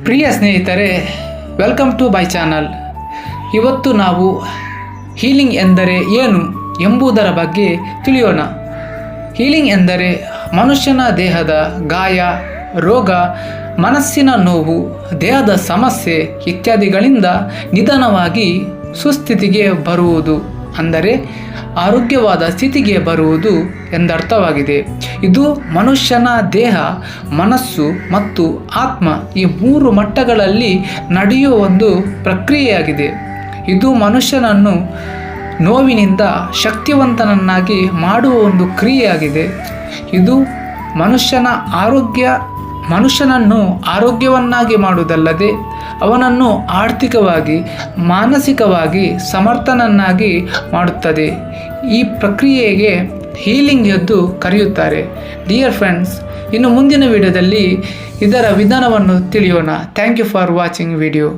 ಪ್ರಿಯ ಸ್ನೇಹಿತರೆ, welcome to my channel. ಇವತ್ತು ನಾವು ಹೀಲಿಂಗ್ ಎಂದರೆ ಏನು ಎಂಬುದರ ಬಗ್ಗೆ ತಿಳಿಯೋಣ. ಹೀಲಿಂಗ್ ಎಂದರೆ ಮನುಷ್ಯನ ದೇಹದ ಗಾಯ, ರೋಗ, ಮನಸ್ಸಿನ ನೋವು, ದೇಹದ ಸಮಸ್ಯೆ ಇತ್ಯಾದಿಗಳಿಂದ ನಿಧಾನವಾಗಿ ಸುಸ್ಥಿತಿಗೆ ಬರುವುದು, ಅಂದರೆ ಆರೋಗ್ಯವಾದ ಸ್ಥಿತಿಗೆ ಬರುವುದು ಎಂದರ್ಥವಾಗಿದೆ. ಇದು ಮನುಷ್ಯನ ದೇಹ, ಮನಸ್ಸು ಮತ್ತು ಆತ್ಮ ಈ ಮೂರು ಮಟ್ಟಗಳಲ್ಲಿ ನಡೆಯುವ ಒಂದು ಪ್ರಕ್ರಿಯೆಯಾಗಿದೆ. ಇದು ಮನುಷ್ಯನನ್ನು ನೋವಿನಿಂದ ಶಕ್ತಿವಂತನನ್ನಾಗಿ ಮಾಡುವ ಒಂದು ಕ್ರಿಯೆಯಾಗಿದೆ. ಇದು ಮನುಷ್ಯನನ್ನು ಆರೋಗ್ಯವನ್ನಾಗಿ ಮಾಡುವುದಲ್ಲದೆ ಅವನನ್ನು ಆರ್ಥಿಕವಾಗಿ, ಮಾನಸಿಕವಾಗಿ ಸಮರ್ಥನನ್ನಾಗಿ ಮಾಡುತ್ತದೆ. ಈ ಪ್ರಕ್ರಿಯೆಗೆ ಹೀಲಿಂಗ್ ಎಂದು ಕರೆಯುತ್ತಾರೆ. ಡಿಯರ್ ಫ್ರೆಂಡ್ಸ್, ಇನ್ನು ಮುಂದಿನ ವಿಡಿಯೋದಲ್ಲಿ ಇದರ ವಿಧಾನವನ್ನು ತಿಳಿಯೋಣ. Thank you for watching video.